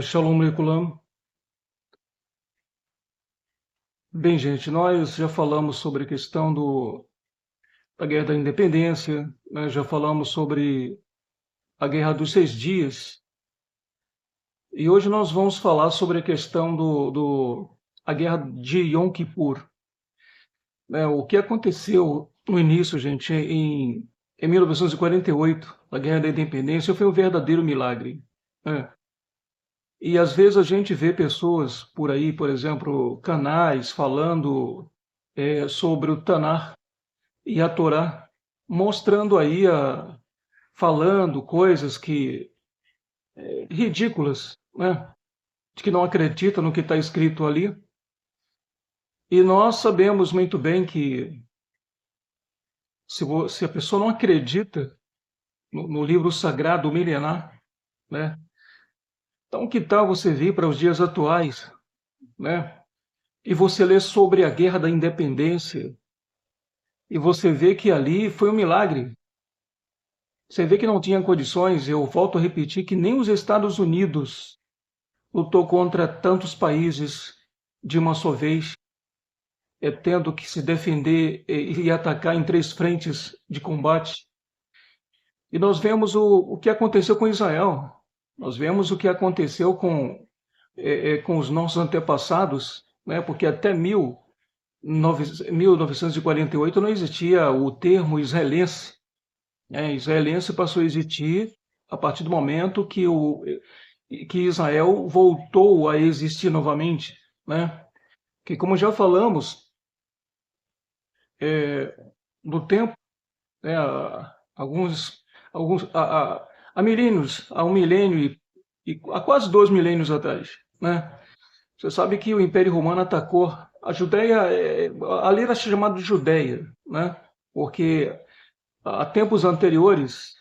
Shalom Leikulam. Bem, gente, nós já falamos sobre a questão da Guerra da Independência, né? Já falamos sobre a Guerra dos Seis Dias, e hoje nós vamos falar sobre a questão a Guerra de Yom Kippur, né? O que aconteceu no início, gente, em 1948, a Guerra da Independência, foi um verdadeiro milagre, né? E às vezes a gente vê pessoas por aí, por exemplo, canais falando sobre o Tanar e a Torá, mostrando aí, falando coisas que ridículas, né? De que não acredita no que está escrito ali. E nós sabemos muito bem que se a pessoa não acredita no livro sagrado milenar, né? Então que tal você vir para os dias atuais, né? E você ler sobre a Guerra da Independência, e você vê que ali foi um milagre. Você vê que não tinha condições, eu volto a repetir, que nem os Estados Unidos lutou contra tantos países de uma só vez, tendo que se defender e atacar em três frentes de combate. E nós vemos o que aconteceu com Israel, nós vemos o que aconteceu com os nossos antepassados, né? Porque até 1948 não existia o termo israelense. Israelense passou a existir a partir do momento que Israel voltou a existir novamente, né? Que, como já falamos, no tempo, né, há milênios, há um milênio e há quase 2 milênios atrás, né? Você sabe que o Império Romano atacou a Judéia, ali era chamado de Judéia, né? Porque há tempos anteriores,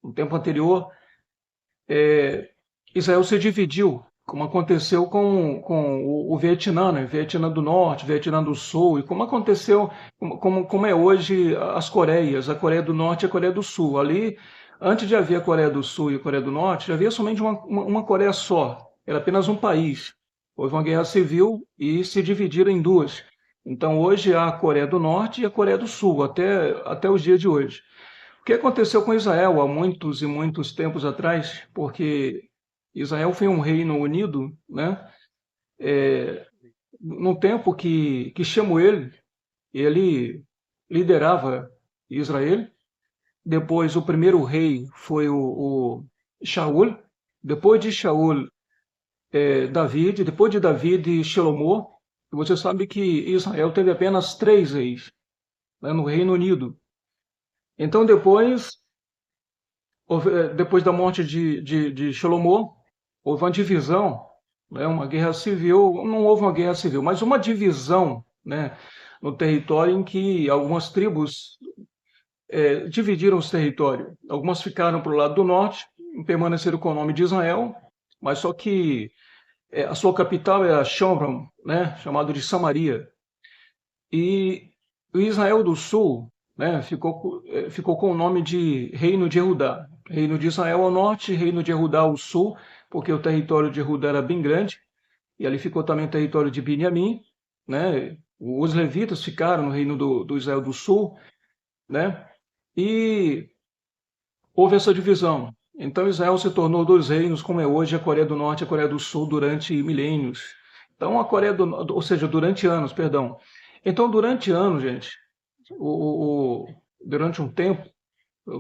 no tempo anterior, Israel se dividiu, como aconteceu com o Vietnã, né? Vietnã do Norte, Vietnã do Sul, e como aconteceu, como é hoje as Coreias, a Coreia do Norte e a Coreia do Sul. Ali, antes de haver a Coreia do Sul e a Coreia do Norte, já havia somente uma Coreia só, era apenas um país. Houve uma guerra civil e se dividiram em duas. Então, hoje há a Coreia do Norte e a Coreia do Sul, até os dias de hoje. O que aconteceu com Israel há muitos e muitos tempos atrás, porque Israel foi um reino unido, né? No tempo que Shemuel, ele liderava Israel. Depois o primeiro rei foi o Shaul. Depois de Shaul, David. Depois de David, Shlomo. E você sabe que Israel teve apenas 3 reis, né, no Reino Unido. Então depois da morte de Shlomo, houve uma divisão, né, uma guerra civil. Não houve uma guerra civil, mas uma divisão, né, no território em que algumas tribos dividiram os territórios. Algumas ficaram para o lado do norte, permaneceram com o nome de Israel, mas só que a sua capital é a Shomron, né, chamado de Samaria. E o Israel do Sul, né, ficou com o nome de Reino de Judá. Reino de Israel ao norte, Reino de Judá ao sul, porque o território de Judá era bem grande, e ali ficou também o território de Benjamim, né? Os levitas ficaram no reino do Israel do Sul, né? E houve essa divisão. Então Israel se tornou 2 reinos, como é hoje a Coreia do Norte e a Coreia do Sul durante milênios. Então a Coreia do, ou seja, durante anos, perdão. Então durante anos, gente, durante um tempo,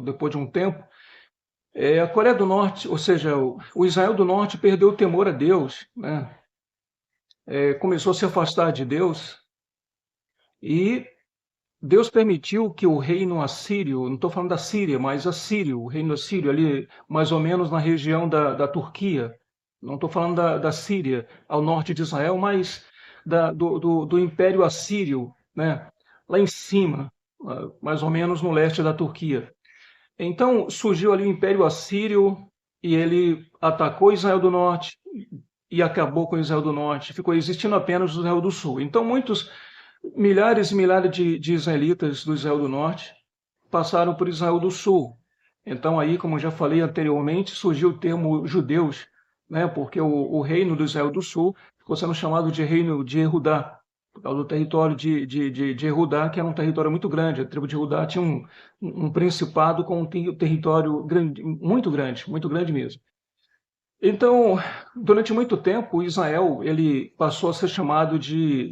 depois de um tempo, a Coreia do Norte, ou seja, o Israel do Norte perdeu o temor a Deus, né? Começou a se afastar de Deus e Deus permitiu que o reino assírio, não estou falando da Síria, mas assírio, o reino assírio, ali mais ou menos na região da Turquia, não estou falando da Síria, ao norte de Israel, mas do Império Assírio, né? Lá em cima, mais ou menos no leste da Turquia. Então surgiu ali o Império Assírio e ele atacou Israel do Norte e acabou com Israel do Norte. Ficou existindo apenas o Israel do Sul. Então milhares e milhares de israelitas do Israel do Norte passaram por Israel do Sul. Então aí, como eu já falei anteriormente, surgiu o termo judeus, né? Porque o reino do Israel do Sul ficou sendo chamado de reino de Judá, por causa do território de Judá, que era um território muito grande. A tribo de Judá tinha um principado com um território grande, muito grande mesmo. Então, durante muito tempo, Israel ele passou a ser chamado de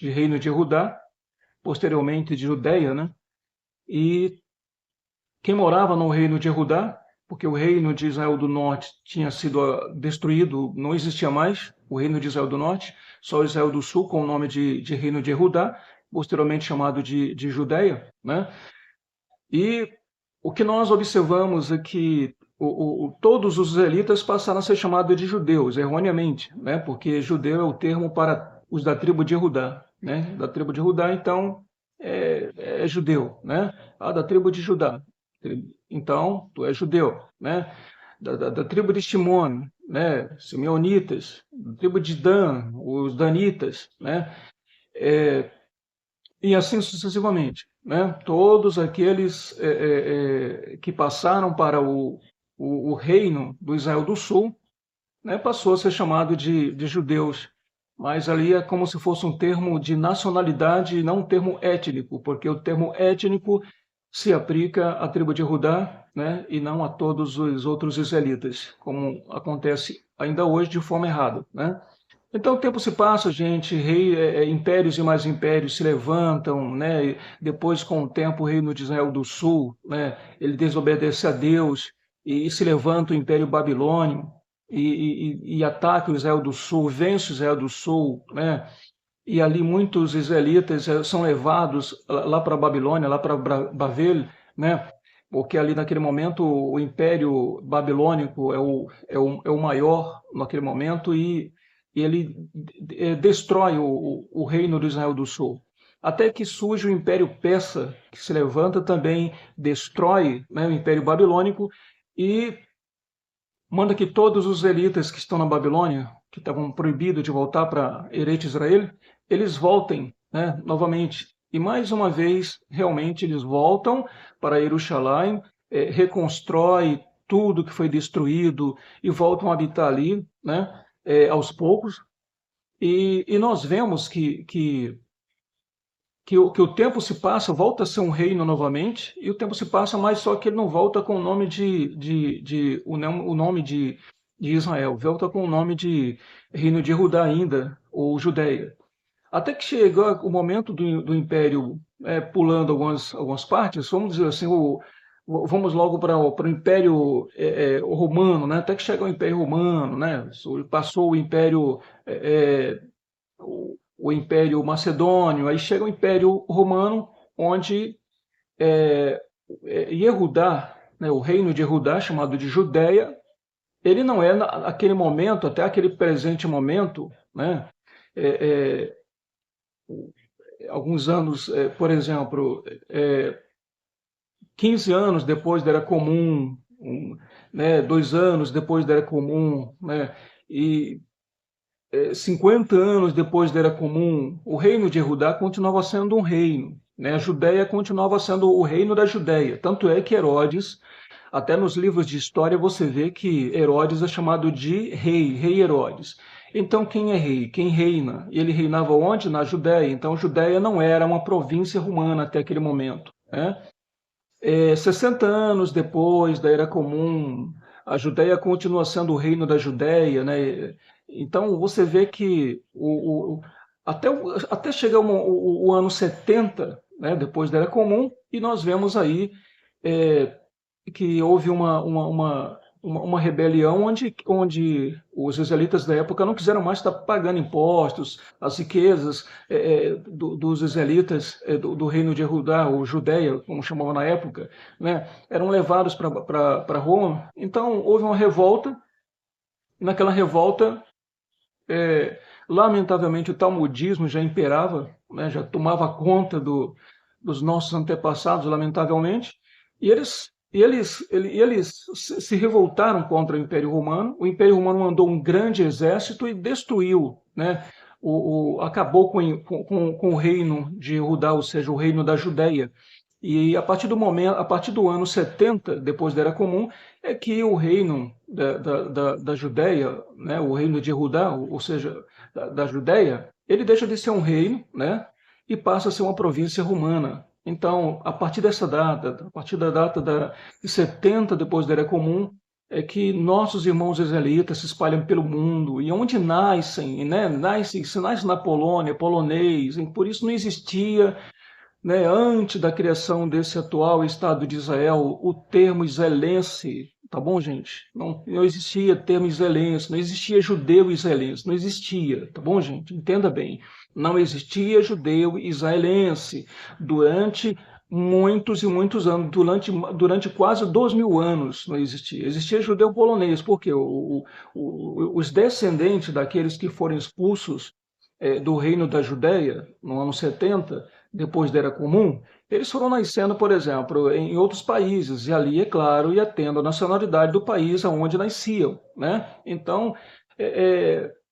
reino de Judá, posteriormente de Judeia, né? E quem morava no reino de Judá, porque o reino de Israel do Norte tinha sido destruído, não existia mais o reino de Israel do Norte, só Israel do Sul, com o nome de reino de Judá, posteriormente chamado de Judeia, né? E o que nós observamos é que todos os israelitas passaram a ser chamados de judeus, erroneamente, né? Porque judeu é o termo para os da tribo de Judá, né? Da tribo de Judá, então, é judeu, né? Ah, da tribo de Judá. Então, tu és judeu, né? Da tribo de Shimon, né? Simeonitas, da tribo de Dan, os danitas, né? É, e assim sucessivamente, né? Todos aqueles que passaram para o reino do Israel do Sul, né? Passou a ser chamado de judeus, mas ali é como se fosse um termo de nacionalidade e não um termo étnico, porque o termo étnico se aplica à tribo de Judá, né? E não a todos os outros israelitas, como acontece ainda hoje de forma errada, né? Então o tempo se passa, gente, impérios e mais impérios se levantam, né? E depois, com o tempo, o reino de Israel do Sul, né? Ele desobedece a Deus e se levanta o Império Babilônio e ataca o Israel do Sul, vence o Israel do Sul, né? E ali muitos israelitas são levados lá para a Babilônia, lá para Bavel, né? Porque ali naquele momento o Império Babilônico é o maior naquele momento e ele destrói o reino do Israel do Sul. Até que surge o Império Persa, que se levanta também, destrói, né, o Império Babilônico e manda que todos os israelitas que estão na Babilônia, que estavam proibidos de voltar para Eretz Israel, eles voltem, né, novamente. E mais uma vez, realmente, eles voltam para Jerusalém, reconstrói tudo que foi destruído e voltam a habitar ali, né, aos poucos. E nós vemos que o tempo se passa, volta a ser um reino novamente, e o tempo se passa, mas só que ele não volta com o nome o nome de Israel, volta com o nome de reino de Judá ainda, ou Judéia. Até que chega o momento do Império, pulando algumas partes, vamos dizer assim, vamos logo para o Império o Romano, né? Até que chega o Império Romano, né? Passou o Império o Império Macedônio, aí chega o Império Romano, onde Yehudá, né, o reino de Yehudá, chamado de Judéia, ele não é naquele momento, até aquele presente momento, né, é, alguns anos, por exemplo, 15 anos depois da Era Comum, né, 2 anos depois da Era Comum, né, e 50 anos depois da Era Comum, o reino de Judá continuava sendo um reino, né? A Judéia continuava sendo o reino da Judéia. Tanto é que Herodes, até nos livros de história você vê que Herodes é chamado de rei, rei Herodes. Então quem é rei? Quem reina? E ele reinava onde? Na Judéia. Então Judéia não era uma província romana até aquele momento, né? 60 anos depois da Era Comum, a Judéia continua sendo o reino da Judéia, né? Então você vê que até chegar o ano 70, né, depois da Era Comum, e nós vemos aí é, que houve uma rebelião onde os israelitas da época não quiseram mais estar pagando impostos, as riquezas dos israelitas do reino de Judá, ou Judéia, como chamavam na época, né, eram levados para Roma. Então houve uma revolta, e naquela revolta, lamentavelmente, o talmudismo já imperava, né, já tomava conta dos nossos antepassados, lamentavelmente, e eles se revoltaram contra o Império Romano. O Império Romano mandou um grande exército e destruiu, né, acabou com o reino de Judá, ou seja, o reino da Judéia. E a partir do ano 70 depois da Era Comum, é que o reino da Judéia, né, o reino de Judá, ou seja, da Judéia, ele deixa de ser um reino, né, e passa a ser uma província romana. Então, a partir dessa data, a partir da data de 70 depois da Era Comum, é que nossos irmãos israelitas se espalham pelo mundo, e onde nascem, né, se nasce na Polônia, polonês, e por isso não existia, né, antes da criação desse atual Estado de Israel, o termo israelense, tá bom, gente? Não existia termo israelense, não existia judeu israelense, não existia, tá bom, gente? Entenda bem. Não existia judeu israelense durante muitos e muitos anos, durante quase 2.000 anos não existia. Existia judeu polonês, porque os descendentes daqueles que foram expulsos do reino da Judéia, no ano 70 depois da Era Comum, eles foram nascendo, por exemplo, em outros países, e ali, é claro, ia tendo a nacionalidade do país aonde nasciam, né? Então,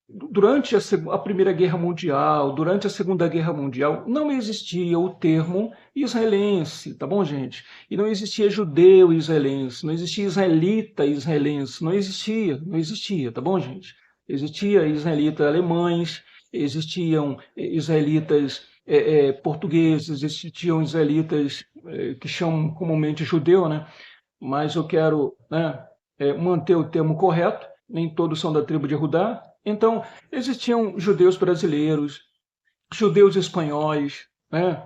durante a Primeira Guerra Mundial, durante a Segunda Guerra Mundial, não existia o termo israelense, tá bom, gente? E não existia judeu israelense, não existia israelita israelense, não existia, tá bom, gente? Existia israelitas alemães, existiam israelitas portugueses, existiam israelitas que chamam comumente judeu, né? Mas eu quero, né, manter o termo correto, nem todos são da tribo de Judá. Então, existiam judeus brasileiros, judeus espanhóis, né?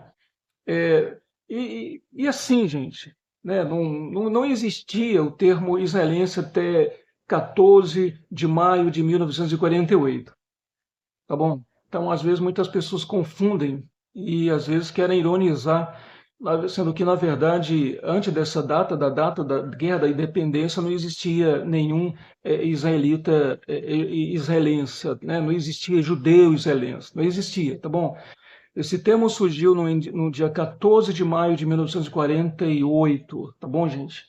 E assim, gente, né? Não existia o termo israelense até 14 de maio de 1948. Tá bom? Então, às vezes, muitas pessoas confundem e às vezes querem ironizar, sendo que, na verdade, antes dessa data, da data da Guerra da Independência, não existia nenhum israelita israelense, né? Não existia judeu israelense, não existia, tá bom? Esse termo surgiu no dia 14 de maio de 1948, tá bom, gente?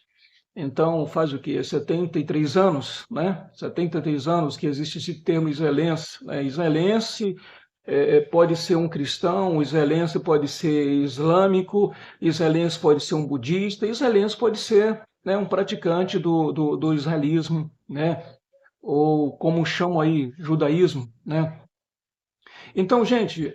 Então, faz o quê? 73 anos, né? 73 anos que existe esse termo israelense, né? Israelense pode ser um cristão, israelense pode ser islâmico, israelense pode ser um budista, israelense pode ser, né, um praticante do israelismo, né? Ou como chamam aí, judaísmo, né? Então, gente,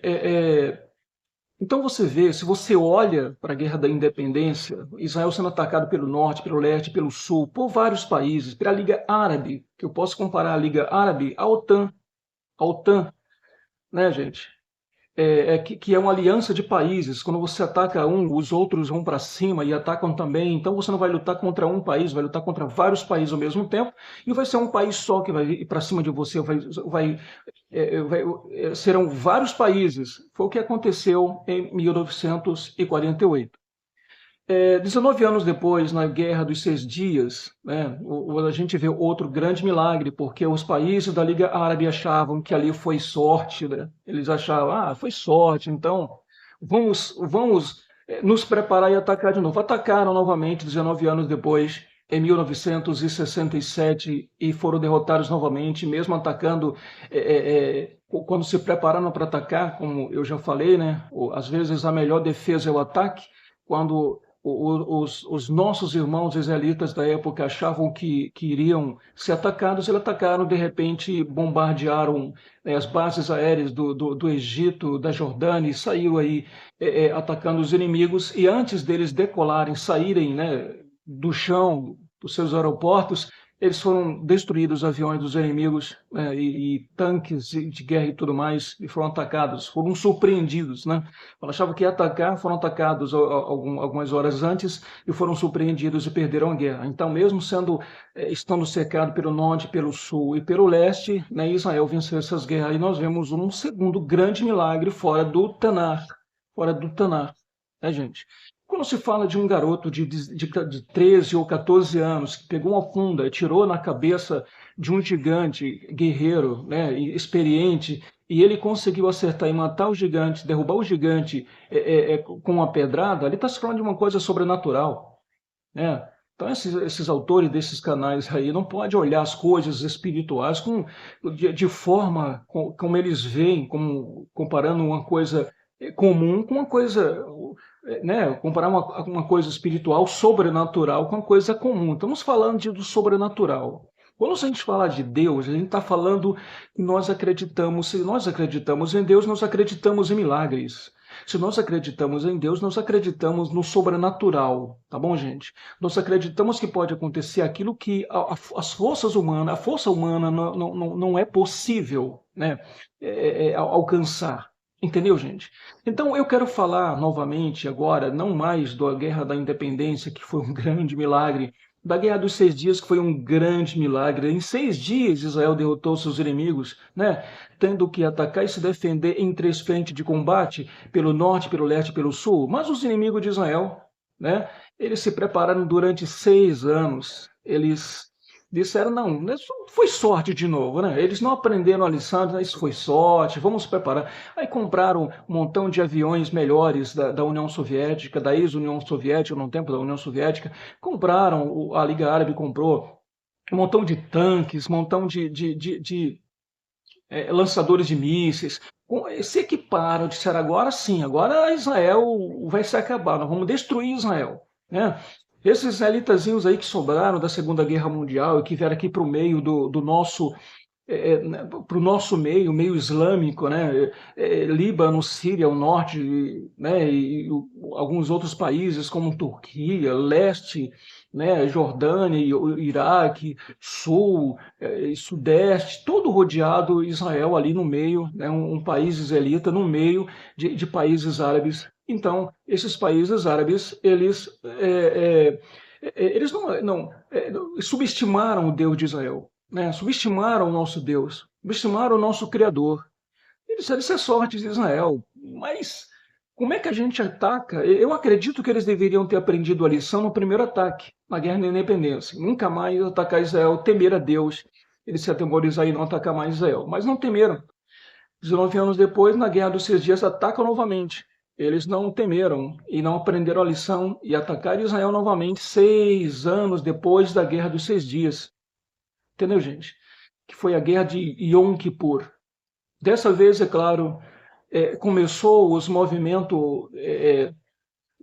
então você vê, se você olha para a Guerra da Independência, Israel sendo atacado pelo norte, pelo leste, pelo sul, por vários países, pela Liga Árabe, que eu posso comparar a Liga Árabe à OTAN, né, gente? Que é uma aliança de países. Quando você ataca um, os outros vão para cima e atacam também. Então você não vai lutar contra um país, vai lutar contra vários países ao mesmo tempo, e vai ser um país só que vai ir para cima de você, serão vários países. Foi o que aconteceu em 1948. 19 anos depois, na Guerra dos Seis Dias, né, a gente vê outro grande milagre, porque os países da Liga Árabe achavam que ali foi sorte, né? Eles achavam, foi sorte, então vamos nos preparar e atacar de novo. Atacaram novamente 19 anos depois, em 1967, e foram derrotados novamente, mesmo atacando, quando se prepararam para atacar, como eu já falei, né? Às vezes a melhor defesa é o ataque, quando os nossos irmãos israelitas da época achavam que iriam ser atacados, eles atacaram, de repente bombardearam as bases aéreas do Egito, da Jordânia, e saiu aí atacando os inimigos, e antes deles decolarem, saírem, né, do chão, dos seus aeroportos, eles foram destruídos, os aviões dos inimigos, né, e tanques de guerra e tudo mais, e foram atacados, foram surpreendidos, né? Achavam que ia atacar, foram atacados algumas horas antes e foram surpreendidos e perderam a guerra. Então, mesmo estando cercado pelo norte, pelo sul e pelo leste, né, Israel venceu essas guerras. E nós vemos um segundo grande milagre fora do Tanar, né, gente? Quando se fala de um garoto de 13 ou 14 anos que pegou uma funda, atirou na cabeça de um gigante guerreiro, né, experiente, e ele conseguiu acertar e matar o gigante, derrubar o gigante com uma pedrada, ali está se falando de uma coisa sobrenatural, né? Então esses autores desses canais aí não podem olhar as coisas espirituais de forma como eles veem, como comparando uma coisa comum com uma coisa né, comparar uma coisa espiritual, sobrenatural, com uma coisa comum. Estamos falando do sobrenatural. Quando a gente fala de Deus, a gente está falando que nós acreditamos, se nós acreditamos em Deus, nós acreditamos em milagres. Se nós acreditamos em Deus, nós acreditamos no sobrenatural, tá bom, gente? Nós acreditamos que pode acontecer aquilo que as forças humanas, a força humana não é possível, né, alcançar. Entendeu, gente? Então eu quero falar novamente agora, não mais da Guerra da Independência, que foi um grande milagre, da Guerra dos 6 Dias, que foi um grande milagre. Em 6 dias Israel derrotou seus inimigos, né? Tendo que atacar e se defender em 3 frentes de combate, pelo norte, pelo leste e pelo sul. Mas os inimigos de Israel, né? Eles se prepararam durante 6 anos. Eles disseram, não, isso foi sorte de novo, né? Eles não aprenderam a lição, né? Isso foi sorte, vamos preparar. Aí compraram um montão de aviões melhores da União Soviética, da ex-União Soviética, no tempo da União Soviética. Compraram, a Liga Árabe comprou um montão de tanques, um montão de lançadores de mísseis. Se equiparam, disseram, agora sim, agora Israel vai se acabar, nós vamos destruir Israel, né? Esses israelitazinhos aí que sobraram da Segunda Guerra Mundial e que vieram aqui para o meio do nosso para o nosso meio islâmico, né? Líbano, Síria, o norte, né? E alguns outros países como Turquia, leste, né? Jordânia, Iraque, sul, sudeste, todo rodeado Israel ali no meio, né? Um país israelita no meio de países árabes. Então, esses países árabes, eles não subestimaram o Deus de Israel, né? Subestimaram o nosso Deus, subestimaram o nosso Criador. Eles disseram, isso é sorte de Israel. Mas como é que a gente ataca? Eu acredito que eles deveriam ter aprendido a lição no primeiro ataque, na Guerra da Independência. Nunca mais atacar Israel, temer a Deus. Eles se atemorizar e não atacar mais Israel. Mas não temeram. 19 anos depois, na Guerra dos 6 Dias, atacam novamente. Eles não temeram e não aprenderam a lição e atacaram Israel novamente 6 anos depois da Guerra dos 6 Dias. Entendeu, gente? Que foi a Guerra de Yom Kippur. Dessa vez, é claro, começou os movimentos,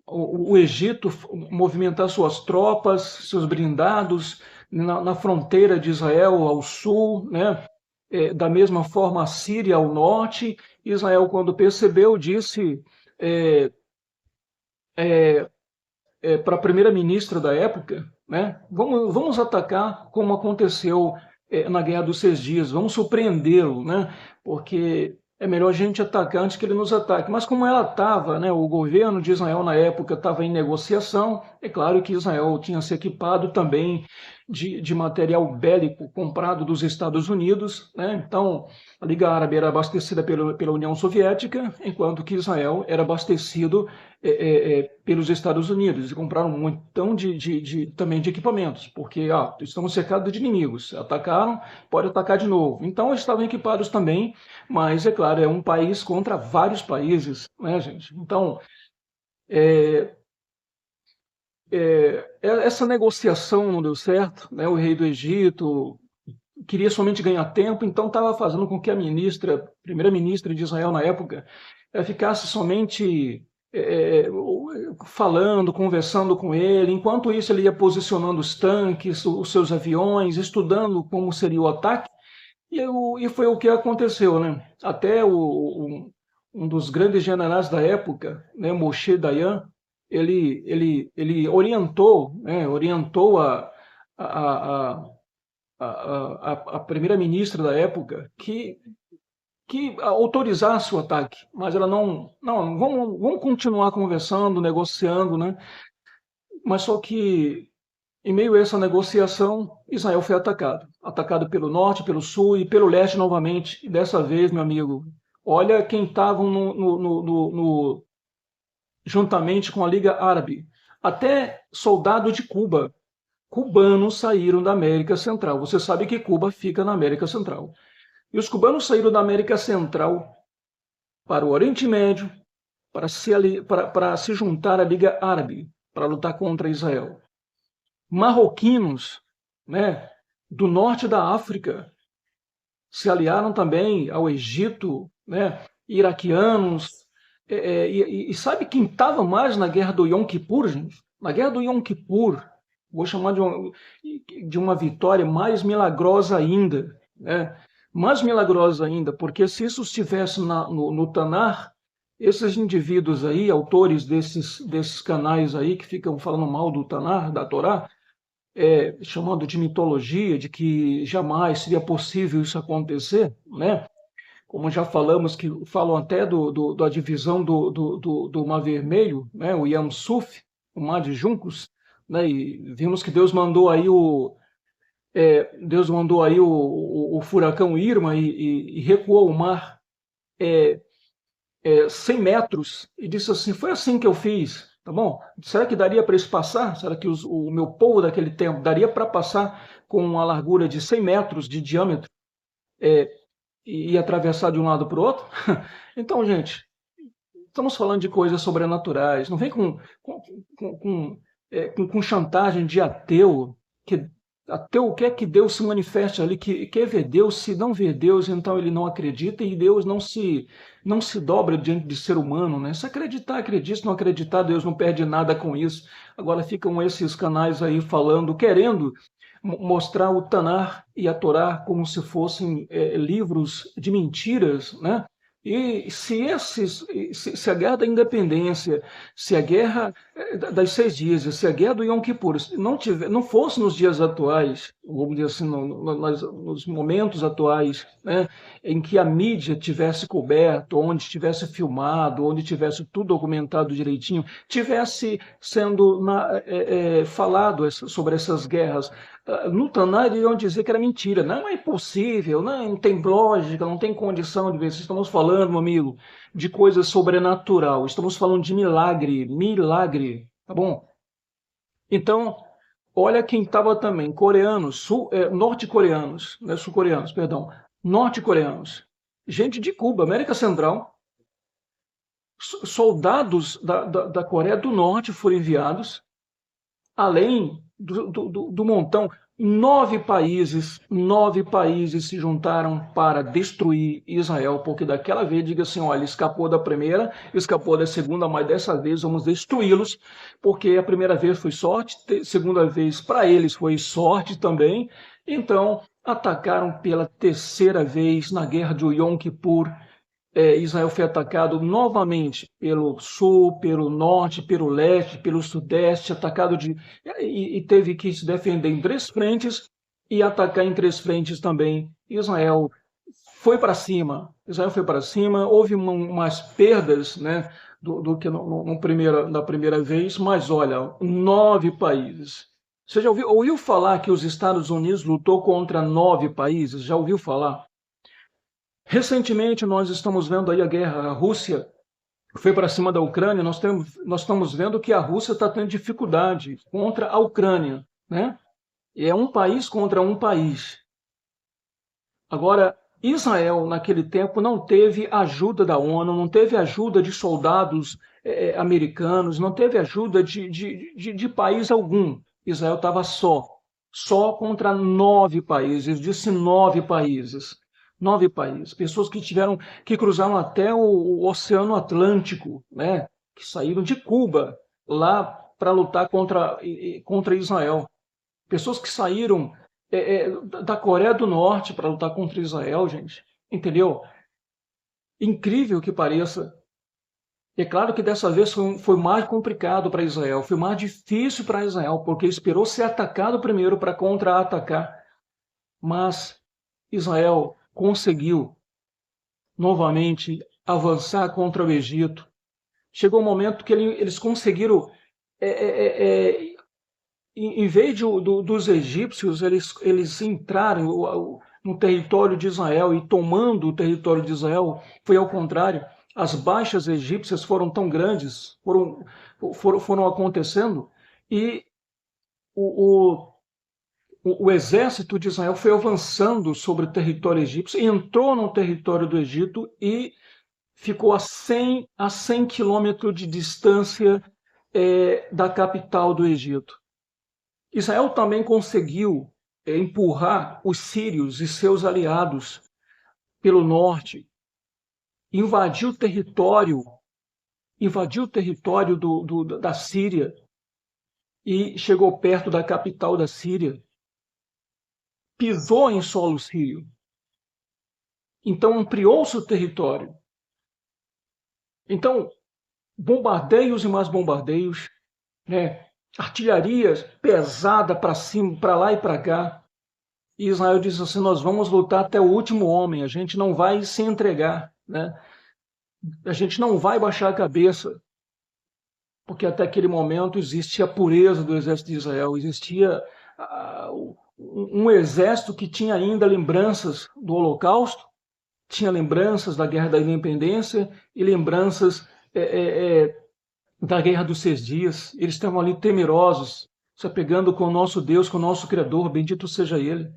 o Egito movimentar suas tropas, seus blindados na fronteira de Israel ao sul, né? Da mesma forma a Síria ao norte. Israel, quando percebeu, disse para a primeira-ministra da época, né? Vamos atacar como aconteceu na Guerra dos 6 Dias, vamos surpreendê-lo, né? Porque é melhor a gente atacar antes que ele nos ataque. Mas como ela estava, né, o governo de Israel na época estava em negociação, é claro que Israel tinha se equipado também de material bélico comprado dos Estados Unidos, né? Então, a Liga Árabe era abastecida pela União Soviética, enquanto que Israel era abastecido pelos Estados Unidos, e compraram um montão também de equipamentos, porque estamos cercados de inimigos, atacaram, pode atacar de novo. Então eles estavam equipados também, mas é claro, é um país contra vários países, né, gente? Então, essa negociação não deu certo, né? O rei do Egito queria somente ganhar tempo, então estava fazendo com que a primeira-ministra de Israel na época, ficasse somente falando, conversando com ele. Enquanto isso, ele ia posicionando os tanques, os seus aviões, estudando como seria o ataque. E foi o que aconteceu, né? Até um dos grandes generais da época, né, Moshe Dayan, ele orientou, né, orientou a, a, a primeira-ministra da época que autorizasse o ataque, mas ela não, vamos continuar conversando, negociando, né? Mas só que, em meio a essa negociação, Israel foi atacado pelo norte, pelo sul e pelo leste novamente. E dessa vez, meu amigo, olha quem estava juntamente com a Liga Árabe, até soldado de Cuba, cubanos saíram da América Central. Você sabe que Cuba fica na América Central. E os cubanos saíram da América Central para o Oriente Médio para se juntar à Liga Árabe, para lutar contra Israel. Marroquinos, né, do norte da África se aliaram também ao Egito, né, iraquianos, E sabe quem estava mais na guerra do Yom Kippur, gente? Na guerra do Yom Kippur, vou chamar de uma vitória mais milagrosa ainda, né? Mais milagrosa ainda, porque se isso estivesse no Tanar, esses indivíduos aí, autores desses canais aí que ficam falando mal do Tanar, da Torá, chamando de mitologia, de que jamais seria possível isso acontecer, né? Como já falamos, que falam até da divisão do Mar Vermelho, né? O Yam Suf, o Mar de Juncos, né? E vimos que Deus mandou aí o furacão Irma e recuou o mar 100 metros e disse assim: foi assim que eu fiz, tá bom? Será que daria para eles passar? Será que o meu povo daquele tempo daria para passar com uma largura de 100 metros de diâmetro e atravessar de um lado para o outro? Então, gente, estamos falando de coisas sobrenaturais. Não vem com chantagem de ateu, que ateu quer que Deus se manifeste ali, que quer ver Deus. Se não vê Deus, então ele não acredita, e Deus não se dobra diante de ser humano, né? Se acreditar, acredite. Se não acreditar, Deus não perde nada com isso. Agora ficam esses canais aí falando, querendo mostrar o Tanar e a Torá como se fossem livros de mentiras, né? E se a guerra da independência, se a guerra das 6 dias, se a guerra do Yom Kippur não fosse nos dias atuais, vamos dizer assim, nos momentos atuais, né, em que a mídia tivesse coberto, onde tivesse filmado, onde tivesse tudo documentado direitinho, tivesse sendo falado sobre essas guerras, no Tanar iriam dizer que era mentira. Não é impossível, não tem lógica, não tem condição de ver. Estamos falando, meu amigo, de coisa sobrenatural. Estamos falando de milagre, milagre, tá bom? Então, olha quem estava também, coreanos, norte-coreanos, né, sul-coreanos, perdão, norte-coreanos, gente de Cuba, América Central, soldados da Coreia do Norte foram enviados, além do montão. 9 países se juntaram para destruir Israel, porque daquela vez, diga assim, olha, escapou da primeira, escapou da segunda, mas dessa vez vamos destruí-los, porque a primeira vez foi sorte, segunda vez para eles foi sorte também, então atacaram pela terceira vez na guerra de Yom Kippur. Israel foi atacado novamente pelo sul, pelo norte, pelo leste, pelo sudeste, e teve que se defender em 3 frentes e atacar em 3 frentes também. Israel foi para cima. Israel foi para cima. Houve umas perdas, né, do que na primeira vez, mas olha, 9 países. Você já ouviu falar que os Estados Unidos lutou contra 9 países? Já ouviu falar? Recentemente, nós estamos vendo aí a guerra, a Rússia foi para cima da Ucrânia, nós estamos vendo que a Rússia está tendo dificuldade contra a Ucrânia, né? E é um país contra um país. Agora, Israel, naquele tempo, não teve ajuda da ONU, não teve ajuda de soldados americanos, não teve ajuda de país algum. Israel estava só contra 9 países, disse 9 países. 9 países, pessoas que cruzaram até o Oceano Atlântico, né? Que saíram de Cuba lá para lutar contra Israel. Pessoas que saíram da Coreia do Norte para lutar contra Israel, gente. Entendeu? Incrível que pareça. É claro que dessa vez foi mais complicado para Israel, foi mais difícil para Israel, porque esperou ser atacado primeiro para contra-atacar. Mas Israel conseguiu novamente avançar contra o Egito. Chegou um momento que eles conseguiram, em vez dos egípcios, eles entrarem no território de Israel e tomando o território de Israel, foi ao contrário. As baixas egípcias foram tão grandes, foram acontecendo, e o exército de Israel foi avançando sobre o território egípcio, entrou no território do Egito e ficou a 100 quilômetros de distância da capital do Egito. Israel também conseguiu empurrar os sírios e seus aliados pelo norte, invadir o território invadiu o território da Síria e chegou perto da capital da Síria, pisou em solo sírio, então ampliou seu território. Então, bombardeios e mais bombardeios, né? Artilharia pesada para cima, para lá e para cá. E Israel diz assim: nós vamos lutar até o último homem, a gente não vai se entregar, né? A gente não vai baixar a cabeça, porque até aquele momento existia a pureza do exército de Israel, existia um exército que tinha ainda lembranças do Holocausto, tinha lembranças da Guerra da Independência e lembranças da Guerra dos 6 Dias. Eles estavam ali temerosos, se apegando com o nosso Deus, com o nosso Criador, bendito seja Ele.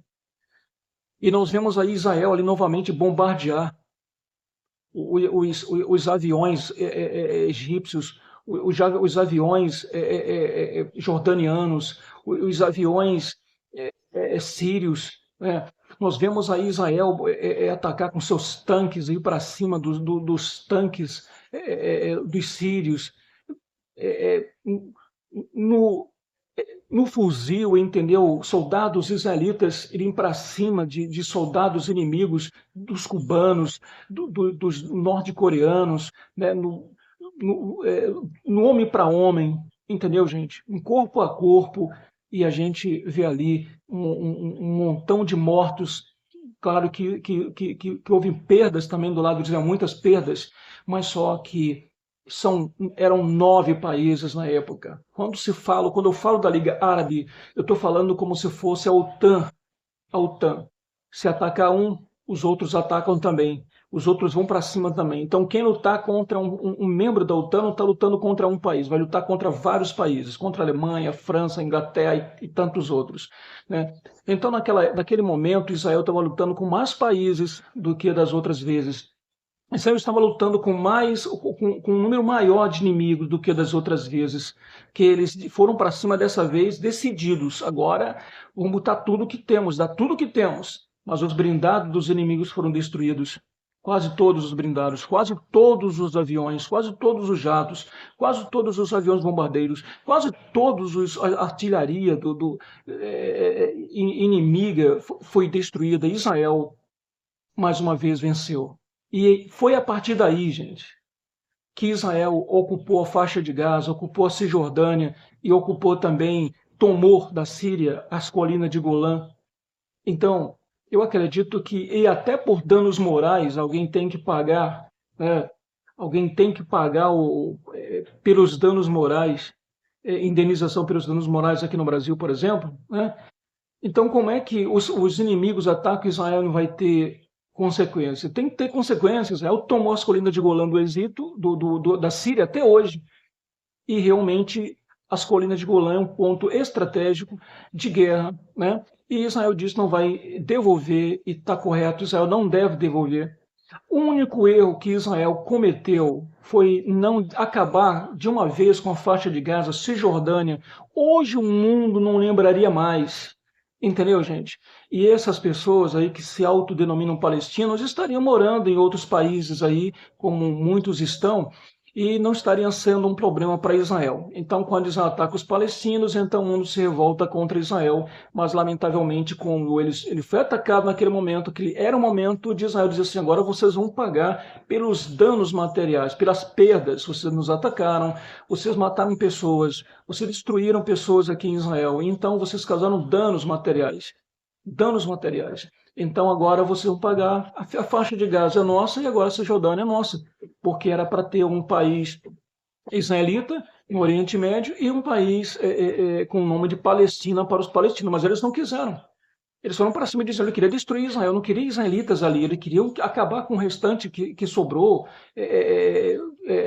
E nós vemos aí Israel ali novamente bombardear os aviões egípcios, os aviões jordanianos, os aviões sírios. Nós vemos aí Israel atacar com seus tanques, ir para cima dos tanques dos sírios. No fuzil, entendeu? Soldados israelitas irem para cima de soldados inimigos, dos cubanos, dos norte-coreanos, né? No homem para homem, entendeu, gente? Um corpo a corpo, e a gente vê ali um montão de mortos. Claro que houve perdas também do lado de Israel, muitas perdas, mas só que eram 9 países na época. Quando eu falo da Liga Árabe, eu estou falando como se fosse a OTAN. A OTAN. Se atacar um, os outros atacam também. Os outros vão para cima também. Então, quem lutar contra um membro da OTAN não está lutando contra um país, vai lutar contra vários países, contra a Alemanha, França, Inglaterra e tantos outros, né? Então, naquele momento, Israel estava lutando com mais países do que das outras vezes. Israel estava lutando com um número maior de inimigos do que das outras vezes, que eles foram para cima dessa vez decididos. Agora vamos botar tudo que temos, dar tudo que temos. Mas os blindados dos inimigos foram destruídos. Quase todos os blindados, quase todos os aviões, quase todos os jatos, quase todos os aviões bombardeiros, quase todos a artilharia inimiga foi destruída. Israel mais uma vez venceu. E foi a partir daí, gente, que Israel ocupou a faixa de Gaza, ocupou a Cisjordânia e ocupou também, tomou da Síria as colinas de Golã. Então, eu acredito que, e até por danos morais, alguém tem que pagar, né? Alguém tem que pagar pelos danos morais, indenização pelos danos morais aqui no Brasil, por exemplo, né? Então, como é que os inimigos atacam Israel e não vai ter consequência? Tem que ter consequências. Israel tomou as colinas de Golã do Egito, da Síria até hoje, e realmente as colinas de Golã é um ponto estratégico de guerra, né? E Israel diz que não vai devolver, e está correto, Israel não deve devolver. O único erro que Israel cometeu foi não acabar de uma vez com a faixa de Gaza, Cisjordânia. Hoje o mundo não lembraria mais. Entendeu, gente? E essas pessoas aí que se autodenominam palestinos estariam morando em outros países aí, como muitos estão, e não estaria sendo um problema para Israel. Então, quando Israel ataca os palestinos, então o mundo se revolta contra Israel, mas lamentavelmente, como ele foi atacado naquele momento, que era o momento de Israel dizer assim: agora vocês vão pagar pelos danos materiais, pelas perdas, vocês nos atacaram, vocês mataram pessoas, vocês destruíram pessoas aqui em Israel, então vocês causaram danos materiais. Danos materiais. Então agora vocês vão pagar, a faixa de Gaza é nossa e agora a Cisjordânia é nossa, porque era para ter um país israelita no Oriente Médio e um país com o nome de Palestina para os palestinos, mas eles não quiseram. Eles foram para cima de Israel, ele queria destruir Israel, não queria israelitas ali, ele queria acabar com o restante que sobrou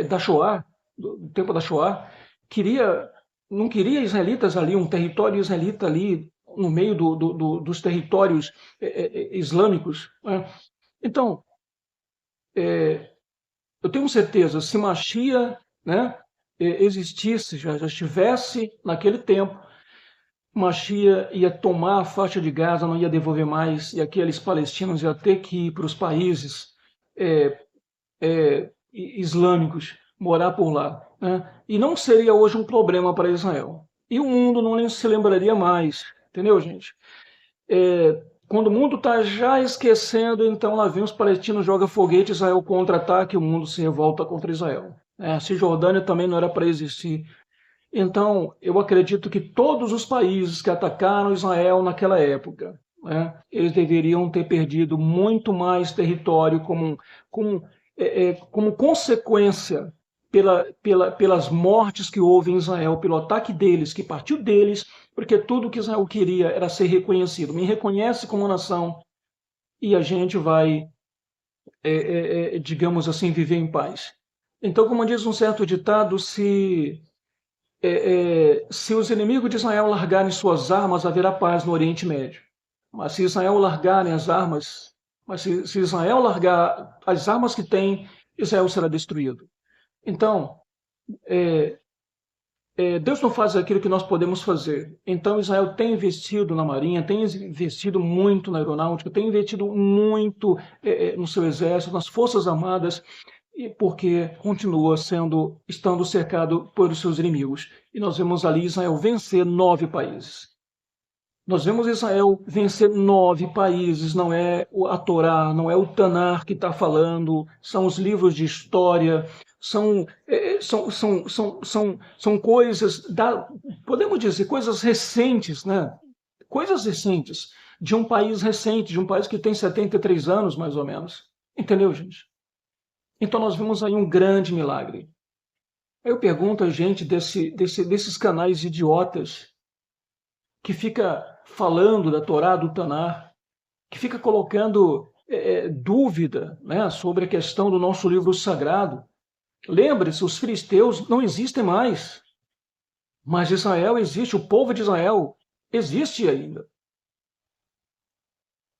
da Shoah, do tempo da Shoah, não queria israelitas ali, um território israelita ali, no meio dos territórios islâmicos, né? Então, eu tenho certeza, se Machia, né, existisse, já estivesse naquele tempo, Machia ia tomar a faixa de Gaza, não ia devolver mais, e aqueles palestinos iam ter que ir para os países islâmicos, morar por lá, né? E não seria hoje um problema para Israel. E o mundo não se lembraria mais, entendeu, gente? Quando o mundo está já esquecendo, então lá vem os palestinos, joga foguete, Israel contra-ataque, o mundo se revolta contra Israel. A Cisjordânia também não era para existir. Então, eu acredito que todos os países que atacaram Israel naquela época, né, eles deveriam ter perdido muito mais território como consequência pelas mortes que houve em Israel, pelo ataque deles, que partiu deles, porque tudo que Israel queria era ser reconhecido. Me reconhece como nação e a gente vai, digamos assim, viver em paz. Então, como diz um certo ditado, se os inimigos de Israel largarem suas armas, haverá paz no Oriente Médio. Mas se Israel largarem as armas, se Israel largar as armas que tem, Israel será destruído. Então, Deus não faz aquilo que nós podemos fazer. Então, Israel tem investido na marinha, tem investido muito na aeronáutica, tem investido muito no seu exército, nas forças armadas, e porque continua estando cercado por seus inimigos. E nós vemos ali Israel vencer 9 países. Nós vemos Israel vencer 9 países, não é a Torá, não é o Tanar que está falando, são os livros de história, são coisas, podemos dizer, coisas recentes, né? Coisas recentes, de um país recente, de um país que tem 73 anos, mais ou menos. Entendeu, gente? Então nós vemos aí um grande milagre. Eu pergunto a gente desses canais idiotas que fica falando da Torá, do Tanar, que fica colocando dúvida, né, sobre a questão do nosso livro sagrado. Lembre-se, os filisteus não existem mais, mas Israel existe, o povo de Israel existe ainda.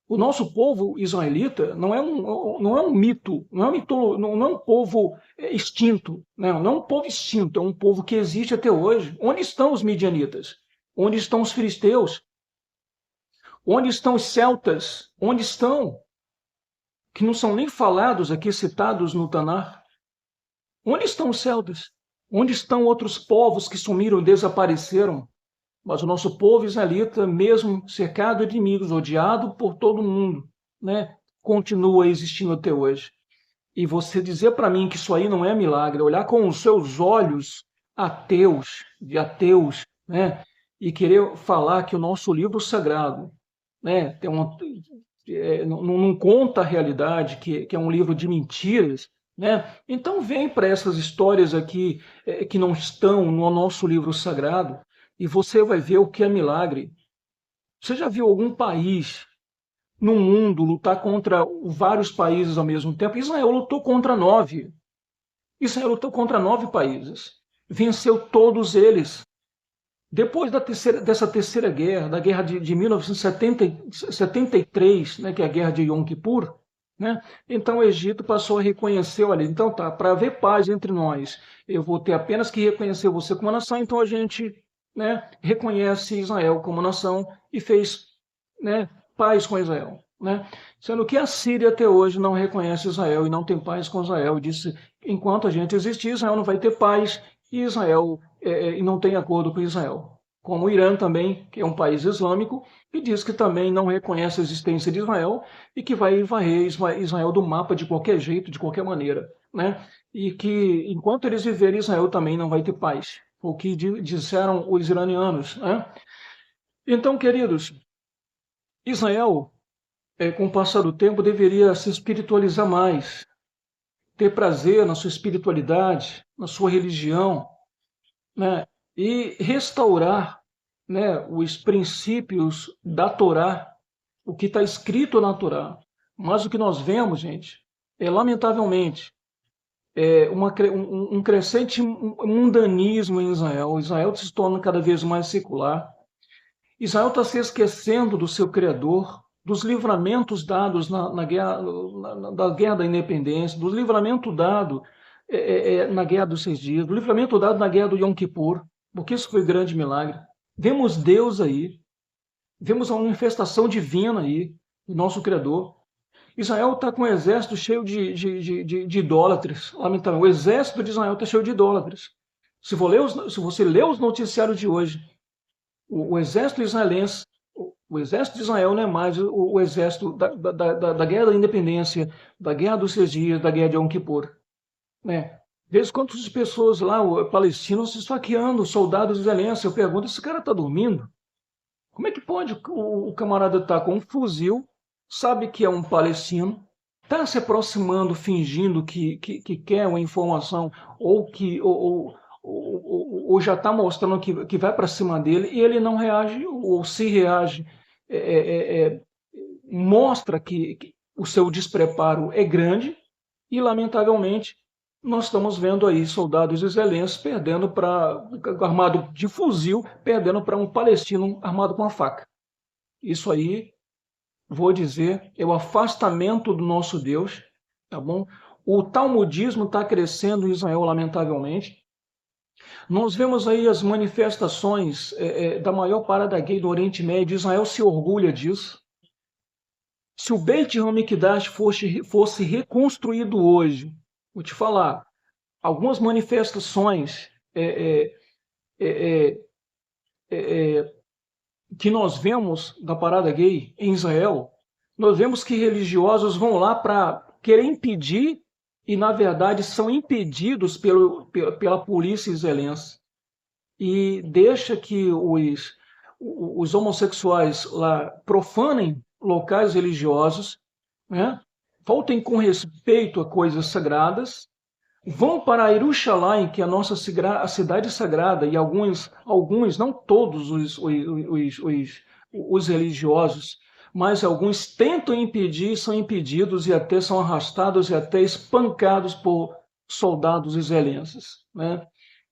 O nosso povo israelita não é um mito, não é um povo extinto, né? Não é um povo extinto, é um povo que existe até hoje. Onde estão os midianitas? Onde estão os filisteus? Onde estão os celtas? Onde estão? Que não são nem falados aqui, citados no Tanar. Onde estão os celtas? Onde estão outros povos que sumiram e desapareceram? Mas o nosso povo israelita, mesmo cercado de inimigos, odiado por todo mundo, né, continua existindo até hoje. E você dizer para mim que isso aí não é milagre, olhar com os seus olhos de ateus, né, e querer falar que o nosso livro sagrado, né, não conta a realidade, que é um livro de mentiras, né? Então vem para essas histórias aqui que não estão no nosso livro sagrado e você vai ver o que é milagre. Você já viu algum país no mundo lutar contra vários países ao mesmo tempo? Israel lutou contra 9. Israel lutou contra 9 países. Venceu todos eles. Depois dessa terceira guerra, da guerra de 1973, né, que é a guerra de Yom Kippur, né, então o Egito passou a reconhecer, olha, então tá, para haver paz entre nós, eu vou ter apenas que reconhecer você como nação, então a gente, né, reconhece Israel como nação e fez, né, paz com Israel. Né? Sendo que a Síria até hoje não reconhece Israel e não tem paz com Israel. Disse, enquanto a gente existir, Israel não vai ter paz e Israel e não tem acordo com Israel. Como o Irã também, que é um país islâmico, e diz que também não reconhece a existência de Israel e que vai varrer Israel do mapa de qualquer jeito, de qualquer maneira. Né? E que enquanto eles viverem, Israel também não vai ter paz. O que disseram os iranianos. Né? Então, queridos, Israel, com o passar do tempo, deveria se espiritualizar mais, ter prazer na sua espiritualidade, na sua religião, né? E restaurar, né, os princípios da Torá, o que está escrito na Torá. Mas o que nós vemos, gente, lamentavelmente, um crescente mundanismo em Israel. Israel se torna cada vez mais secular. Israel está se esquecendo do seu Criador, dos livramentos dados na guerra da independência, dos livramentos dados na guerra dos 6 dias, do livramento dado na guerra do Yom Kippur, porque isso foi um grande milagre. Vemos Deus aí, vemos a manifestação divina aí, do nosso Criador. Israel está com um exército cheio de idólatras, lamentável. O exército de Israel está cheio de idólatras. Se você lê os noticiários de hoje, o exército israelense, o exército de Israel não é mais o exército da guerra da independência, da guerra dos 6 dias, da guerra de Yom Kippur. Né? Veja quantas pessoas lá, palestinos, se esfaqueando, soldados israelenses. Eu pergunto, esse cara está dormindo? Como é que pode o camarada estar com um fuzil, sabe que é um palestino, está se aproximando, fingindo que quer uma informação, ou já está mostrando que vai para cima dele, e ele não reage, ou se reage, mostra que o seu despreparo é grande, e lamentavelmente nós estamos vendo aí soldados israelenses perdendo armado de fuzil, perdendo para um palestino armado com a faca. Isso aí, vou dizer, é o afastamento do nosso Deus, tá bom? O talmudismo está crescendo em Israel, lamentavelmente. Nós vemos aí as manifestações da maior parada gay do Oriente Médio. Israel se orgulha disso. Se o Beit HaMikdash fosse reconstruído hoje, vou te falar, algumas manifestações que nós vemos da parada gay em Israel, nós vemos que religiosos vão lá para querer impedir e, na verdade, são impedidos pela polícia israelense. E deixa que os homossexuais lá profanem locais religiosos, né? Faltem com respeito a coisas sagradas, vão para Jerusalém, que é a nossa a cidade sagrada, e alguns, não todos os religiosos, mas alguns tentam impedir, são impedidos e até são arrastados e até espancados por soldados israelenses, né?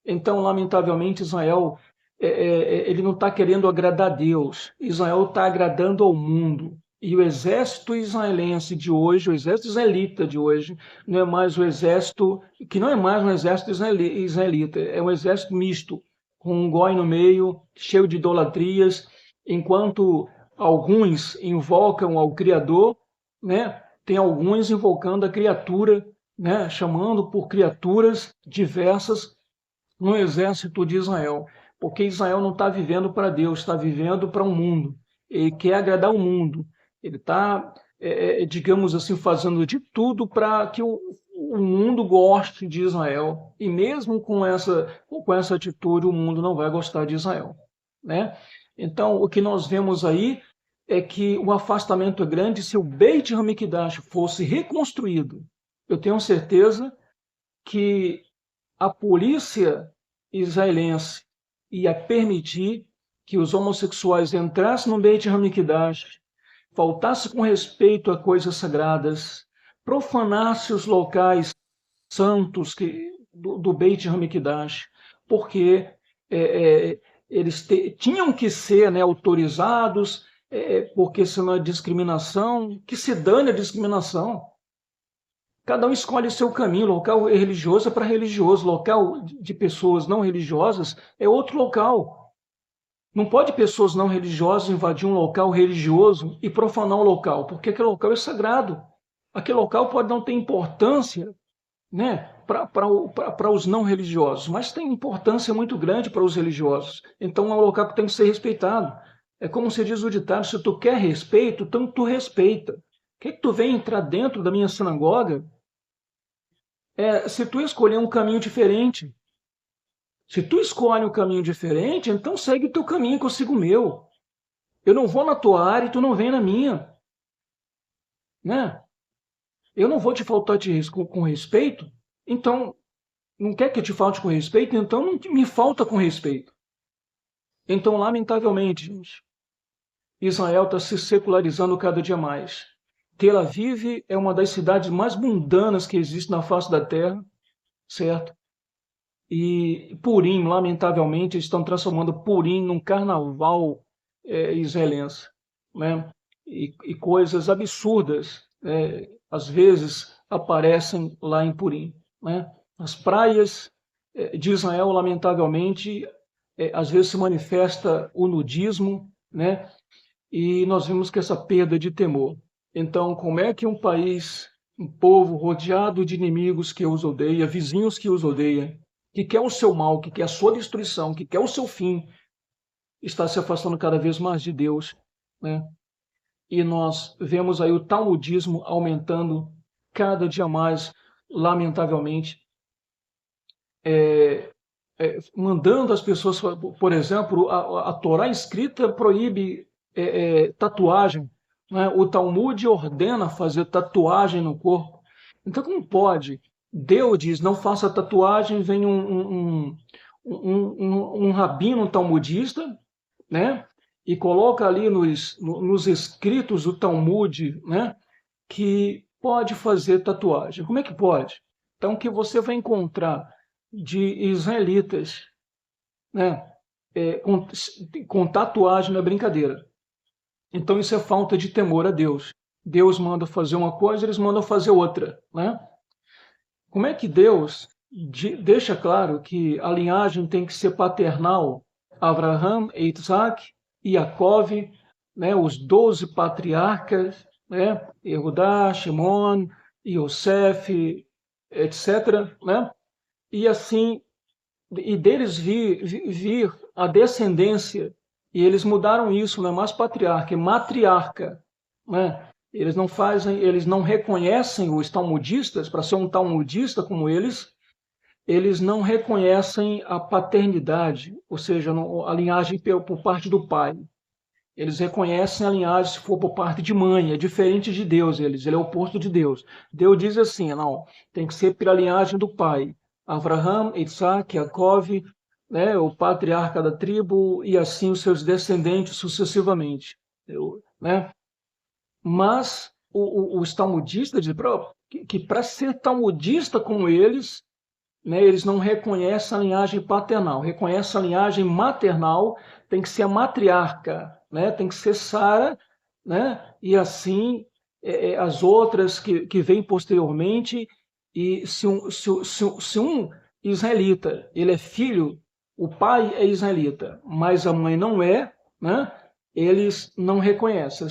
Então, lamentavelmente, Israel ele não está querendo agradar a Deus. Israel está agradando ao mundo. E o exército israelense de hoje, o exército israelita de hoje, não é mais o exército, que não é mais um exército israelita, é um exército misto, com um goi no meio, cheio de idolatrias, enquanto alguns invocam ao Criador, né? Tem alguns invocando a criatura, né? Chamando por criaturas diversas no exército de Israel, porque Israel não está vivendo para Deus, está vivendo para o mundo. Ele quer agradar o mundo. Ele está, digamos assim, fazendo de tudo para que o mundo goste de Israel. E mesmo com essa atitude, o mundo não vai gostar de Israel, né? Então, o que nós vemos aí é que o afastamento é grande. Se o Beit HaMikdash fosse reconstruído, eu tenho certeza que a polícia israelense ia permitir que os homossexuais entrassem no Beit HaMikdash, faltasse com respeito a coisas sagradas, profanasse os locais santos do Beit HaMikdash, porque eles tinham que ser, né, autorizados, porque senão é discriminação, que se dane a discriminação. Cada um escolhe o seu caminho, local religioso é para religioso, local de pessoas não religiosas é outro local. Não pode pessoas não religiosas invadir um local religioso e profanar um local, porque aquele local é sagrado. Aquele local pode não ter importância, né, para os não religiosos, mas tem importância muito grande para os religiosos. Então é um local que tem que ser respeitado. É como se diz o ditado, se tu quer respeito, então tu respeita. Que tu vem entrar dentro da minha sinagoga se tu escolher um caminho diferente? Se tu escolhe um caminho diferente, então segue o teu caminho, que eu sigo o meu. Eu não vou na tua área e tu não vem na minha, né? Eu não vou te faltar com respeito, então não quer que eu te falte com respeito, então não me falta com respeito. Então, lamentavelmente, gente, Israel está se secularizando cada dia mais. Tel Aviv é uma das cidades mais mundanas que existe na face da terra, certo? E Purim, lamentavelmente, eles estão transformando Purim num carnaval israelense, né? E coisas absurdas, às vezes, aparecem lá em Purim, né? As praias de Israel, lamentavelmente, às vezes se manifesta o nudismo, né? E nós vimos que essa perda de temor. Então, como é que um país, um povo rodeado de inimigos que os odeia, vizinhos que os odeiam, que quer o seu mal, que quer a sua destruição, que quer o seu fim, está se afastando cada vez mais de Deus, né? E nós vemos aí o talmudismo aumentando cada dia mais, lamentavelmente, mandando as pessoas, por exemplo, a Torá escrita proíbe tatuagem, né? O Talmud ordena fazer tatuagem no corpo. Então, como pode? Deus diz, não faça tatuagem, vem um rabino talmudista, né? E coloca ali nos escritos do Talmud, né? Que pode fazer tatuagem. Como é que pode? Então, o que você vai encontrar de israelitas, né, com tatuagem não é brincadeira. Então, isso é falta de temor a Deus. Deus manda fazer uma coisa, eles mandam fazer outra, né? Como é que Deus deixa claro que a linhagem tem que ser paternal? Abraham, Isaac e Jacó, né, os 12 patriarcas, né, Eudá, Shimon, Yosef, etc., né? E assim, e deles vir a descendência, e eles mudaram isso, não é mais patriarca, é matriarca, né? Eles não fazem, eles não reconhecem os talmudistas, para ser um talmudista como eles não reconhecem a paternidade, ou seja, a linhagem por parte do pai. Eles reconhecem a linhagem se for por parte de mãe, é diferente de Deus, ele é o oposto de Deus. Deus diz assim, não, tem que ser pela linhagem do pai. Abraham, Isaac, Jacó, né, o patriarca da tribo, e assim os seus descendentes sucessivamente. Né? Mas os talmudistas dizem que para ser talmudista como eles, né, eles não reconhecem a linhagem paternal, reconhecem a linhagem maternal, tem que ser a matriarca, né, tem que ser Sara, né, e assim as outras que vêm posteriormente. E se um israelita ele é filho, o pai é israelita, mas a mãe não é, né, eles não reconhecem.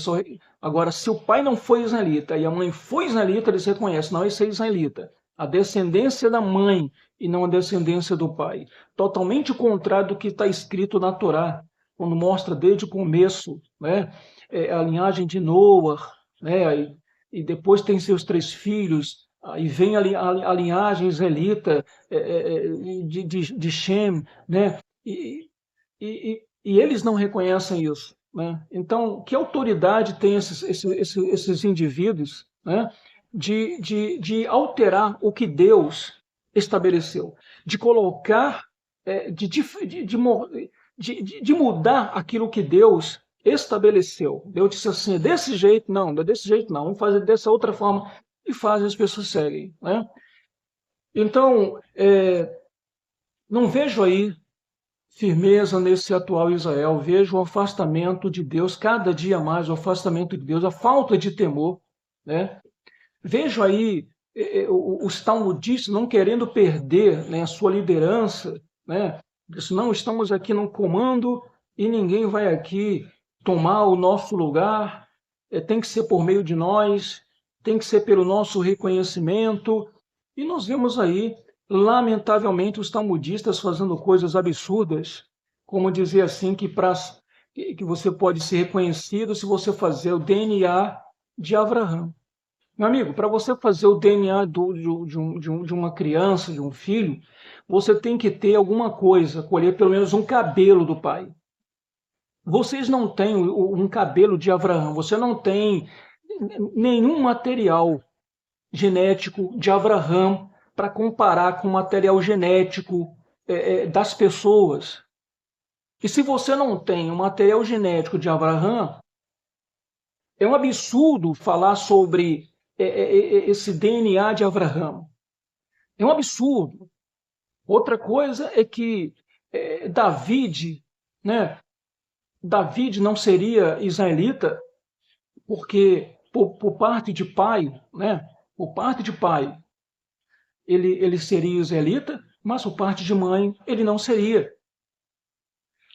Agora, se o pai não foi israelita e a mãe foi israelita, eles reconhecem, não, esse é israelita. A descendência da mãe e não a descendência do pai. Totalmente o contrário do que está escrito na Torá, quando mostra desde o começo, né, a linhagem de Noé, né, e depois tem seus 3 filhos, e vem a linhagem israelita de Shem, né, e eles não reconhecem isso. Né? Então, que autoridade tem esses indivíduos, né, de alterar o que Deus estabeleceu, de colocar, de mudar aquilo que Deus estabeleceu? Deus disse assim, desse jeito não, desse jeito não, vamos fazer dessa outra forma, e faz, as pessoas seguem. Né? Então, não vejo aí firmeza nesse atual Israel, vejo o afastamento de Deus, cada dia mais o afastamento de Deus, a falta de temor, né? Vejo aí os talmudistas não querendo perder, né, a sua liderança, né? Diz, não, estamos aqui no comando e ninguém vai aqui tomar o nosso lugar, tem que ser por meio de nós, tem que ser pelo nosso reconhecimento. E nós vemos aí, lamentavelmente, os talmudistas fazendo coisas absurdas, como dizer assim que você pode ser reconhecido se você fazer o DNA de Abraão. Meu amigo, para você fazer o DNA de uma criança, de um filho, você tem que ter alguma coisa, colher pelo menos um cabelo do pai. Vocês não têm um cabelo de Abraão, você não tem nenhum material genético de Abraão para comparar com o material genético das pessoas. E se você não tem o material genético de Abraão, é um absurdo falar sobre esse DNA de Abraão. É um absurdo. Outra coisa é que David, né? David não seria israelita porque por parte de pai, né? Por parte de pai, ele seria israelita, mas por parte de mãe ele não seria.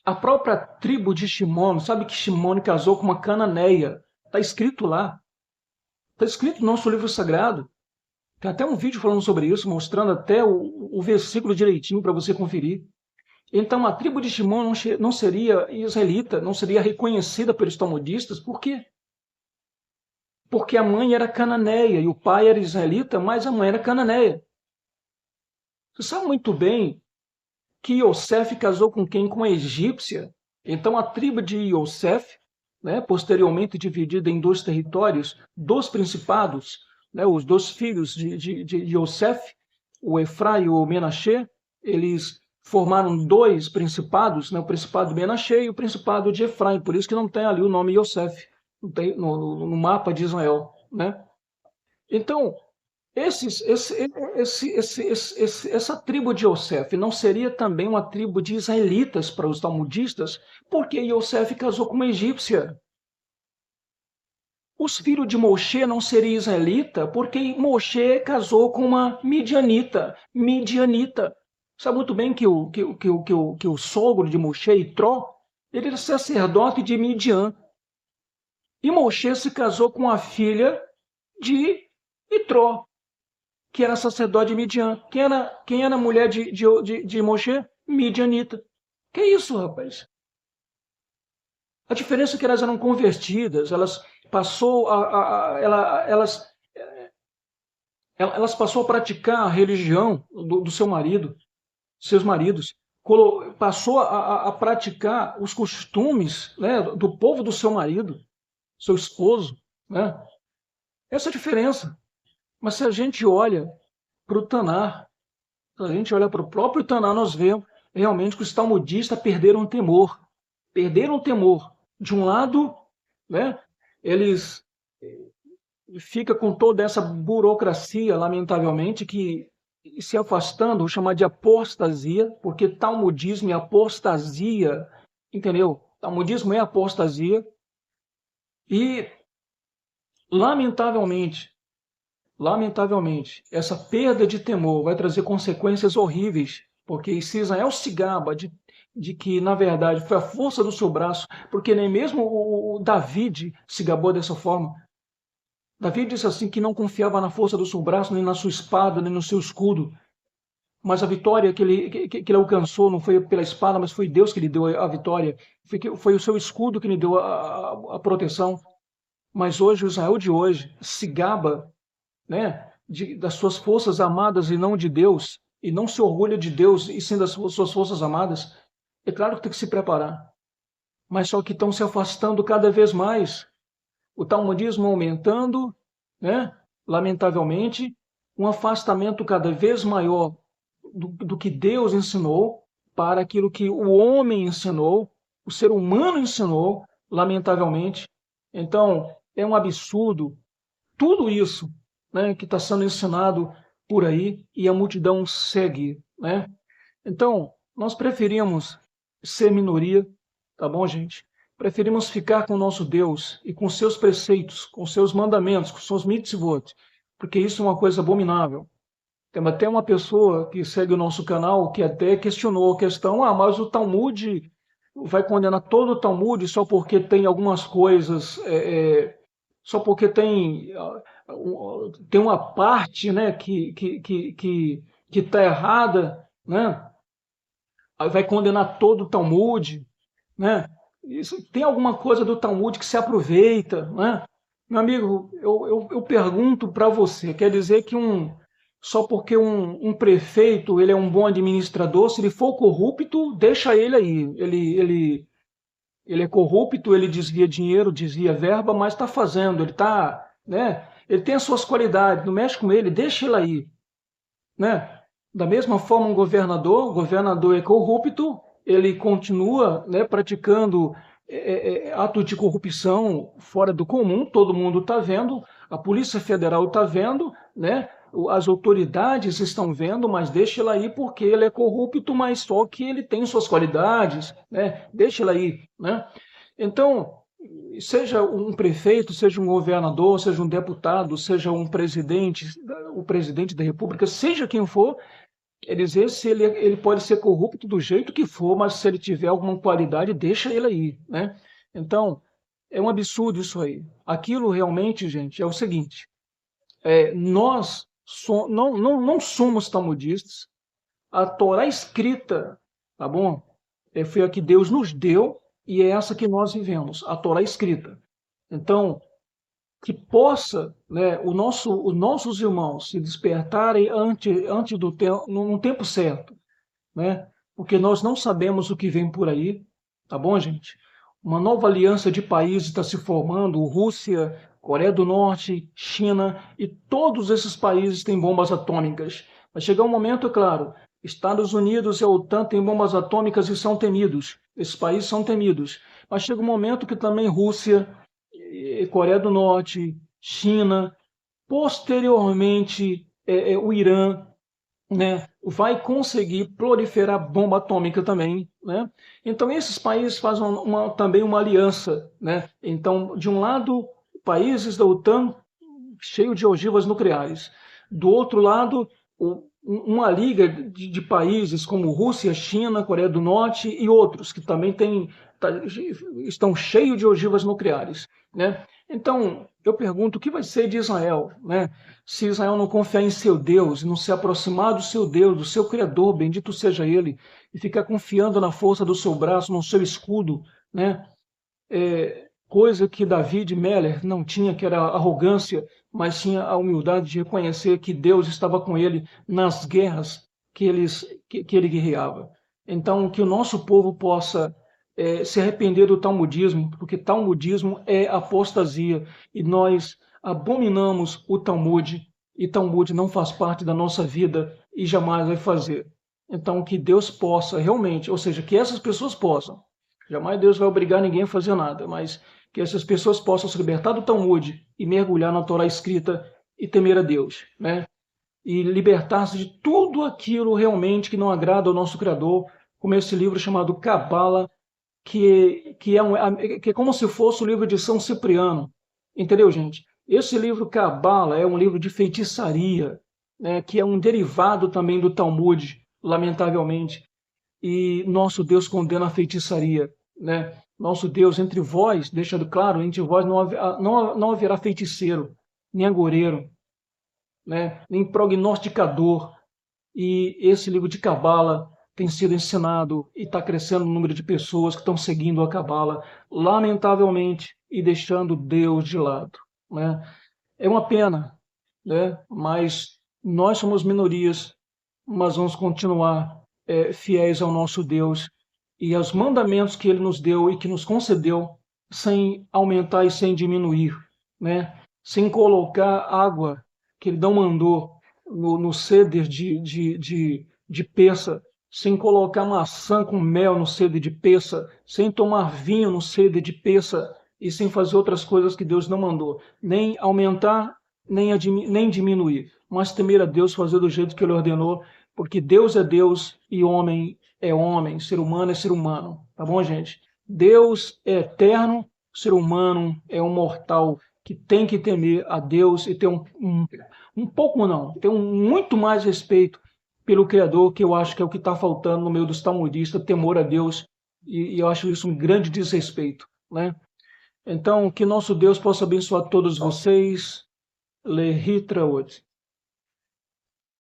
A própria tribo de Shimon, sabe que Shimon casou com uma cananeia, está escrito lá. Está escrito no nosso livro sagrado. Tem até um vídeo falando sobre isso, mostrando até o versículo direitinho para você conferir. Então, a tribo de Shimon não seria israelita, não seria reconhecida pelos talmudistas. Por quê? Porque a mãe era cananeia e o pai era israelita, mas a mãe era cananeia. Você sabe muito bem que Yosef casou com quem? Com a egípcia. Então, a tribo de Yosef, né, posteriormente dividida em dois territórios, dois principados, né, os dois filhos de Yosef, o Efraim e o Menashe, eles formaram dois principados, né, o principado de Menashe e o principado de Efraim, por isso que não tem ali o nome Yosef no mapa de Israel. Né? Então, essa tribo de Yosef não seria também uma tribo de israelitas para os talmudistas, porque Yosef casou com uma egípcia. Os filhos de Moshe não seriam israelita, porque Moshe casou com uma midianita. Sabe muito bem que o sogro de Moshe, Itró, ele era sacerdote de Midian. E Moshe se casou com a filha de Itró, que era sacerdote de Midian. Quem era a mulher de Moshe? Midianita. Que isso, rapaz? A diferença é que elas eram convertidas, elas passou a praticar a religião do seu marido, seus maridos, passou a praticar os costumes, né, do povo do seu marido, seu esposo. Né? Essa é a diferença. Mas se a gente olha para o Tanar, se a gente olha para o próprio Tanar, nós vemos realmente que os talmudistas perderam o temor. Perderam o temor. De um lado, né, eles ficam com toda essa burocracia, lamentavelmente, que se afastando, vou chamar de apostasia, porque talmudismo é apostasia, entendeu? Talmudismo é apostasia. E, lamentavelmente, essa perda de temor vai trazer consequências horríveis, porque se Israel se gaba de que, na verdade, foi a força do seu braço, porque nem mesmo o David se gabou dessa forma. Davi disse assim que não confiava na força do seu braço, nem na sua espada, nem no seu escudo. Mas a vitória que ele alcançou não foi pela espada, mas foi Deus que lhe deu a vitória. Foi o seu escudo que lhe deu a proteção. Mas hoje, o Israel de hoje se gaba, né, das suas forças amadas e não de Deus, e não se orgulha de Deus e sim das suas forças amadas. É claro que tem que se preparar. Mas só que estão se afastando cada vez mais. O talmudismo aumentando, né? Lamentavelmente, um afastamento cada vez maior do que Deus ensinou para aquilo que o homem ensinou, o ser humano ensinou, lamentavelmente. Então, é um absurdo tudo isso, né, que está sendo ensinado por aí e a multidão segue. Né? Então, nós preferimos ser minoria, tá bom, gente? Preferimos ficar com o nosso Deus e com seus preceitos, com seus mandamentos, com seus mitzvot, porque isso é uma coisa abominável. Tem até uma pessoa que segue o nosso canal que até questionou a questão, mas o Talmud vai condenar todo o Talmud só porque tem algumas coisas, só porque tem uma parte, né, que está errada, né? Vai condenar todo o Talmud, né? Isso, tem alguma coisa do Talmud que se aproveita, né? Meu amigo, eu pergunto para você, quer dizer que só porque um prefeito ele é um bom administrador, se ele for corrupto, deixa ele aí. Ele é corrupto, ele desvia dinheiro, desvia verba, mas está fazendo, ele tá, né? Ele tem as suas qualidades, não mexe com ele, deixa ele aí, né? Da mesma forma, o governador é corrupto, ele continua, né, praticando atos de corrupção fora do comum, todo mundo está vendo, a Polícia Federal está vendo, né, as autoridades estão vendo, mas deixa ele aí porque ele é corrupto, mas só que ele tem suas qualidades, né, deixa ele aí. Né? Então, seja um prefeito, seja um governador, seja um deputado, seja um presidente, o presidente da República, seja quem for, quer dizer, se ele pode ser corrupto do jeito que for, mas se ele tiver alguma qualidade, deixa ele aí, né? Então, É um absurdo isso aí. Aquilo realmente, gente, é o seguinte: nós não somos talmudistas. A Torá escrita, tá bom? Foi a que Deus nos deu e é essa que nós vivemos, a Torá escrita. Então, que possa, né, os nossos irmãos se despertarem antes do tempo, no tempo certo, né? Porque nós não sabemos o que vem por aí, tá bom, gente? Uma nova aliança de países está se formando, Rússia, Coreia do Norte, China, e todos esses países têm bombas atômicas. Vai chegar um momento, é claro, Estados Unidos e a OTAN têm bombas atômicas e são temidos. Esses países são temidos. Mas chega um momento que também Rússia, Coreia do Norte, China, posteriormente o Irã, né, vai conseguir proliferar bomba atômica também, né? Então esses países fazem também uma aliança, né? Então, de um lado, países da OTAN cheio de ogivas nucleares, do outro lado, uma liga de países como Rússia, China, Coreia do Norte e outros que também estão cheios de ogivas nucleares, né? Então, eu pergunto, o que vai ser de Israel, né? Se Israel não confiar em seu Deus, não se aproximar do seu Deus, do seu Criador, bendito seja Ele, e ficar confiando na força do seu braço, no seu escudo, né? Coisa que David Meller não tinha, que era a arrogância, mas tinha a humildade de reconhecer que Deus estava com ele nas guerras que ele guerreava. Então, que o nosso povo possa se arrepender do talmudismo, porque talmudismo é apostasia, e nós abominamos o Talmud, e Talmud não faz parte da nossa vida e jamais vai fazer. Então, que Deus possa realmente, ou seja, que essas pessoas possam, jamais Deus vai obrigar ninguém a fazer nada, mas que essas pessoas possam se libertar do Talmud e mergulhar na Torá escrita e temer a Deus, né? E libertar-se de tudo aquilo realmente que não agrada ao nosso Criador, como esse livro chamado Cabala, que é como se fosse o livro de São Cipriano, entendeu, gente? Esse livro Cabala é um livro de feitiçaria, né, que é um derivado também do Talmud, lamentavelmente, e nosso Deus condena a feitiçaria, né? Nosso Deus, entre vós, deixando claro, entre vós não haverá feiticeiro, nem agoureiro, né? Nem prognosticador. E esse livro de Cabala tem sido ensinado e está crescendo o número de pessoas que estão seguindo a Cabala, lamentavelmente, e deixando Deus de lado, né? É uma pena, né? Mas nós somos minorias, mas vamos continuar fiéis ao nosso Deus e aos mandamentos que Ele nos deu e que nos concedeu, sem aumentar e sem diminuir, né? Sem colocar água que Ele não mandou no ceder de Peça, sem colocar maçã com mel no ceder de Peça, sem tomar vinho no ceder de Peça e sem fazer outras coisas que Deus não mandou, nem aumentar, nem diminuir, mas temer a Deus, fazer do jeito que Ele ordenou, porque Deus é Deus e homem é homem, ser humano é ser humano, tá bom, gente? Deus é eterno, ser humano é um mortal que tem que temer a Deus e ter um pouco não, ter muito mais respeito pelo Criador, que eu acho que é o que está faltando no meio dos talmudistas, temor a Deus, e eu acho isso um grande desrespeito, né? Então, que nosso Deus possa abençoar todos vocês. Lehitraot.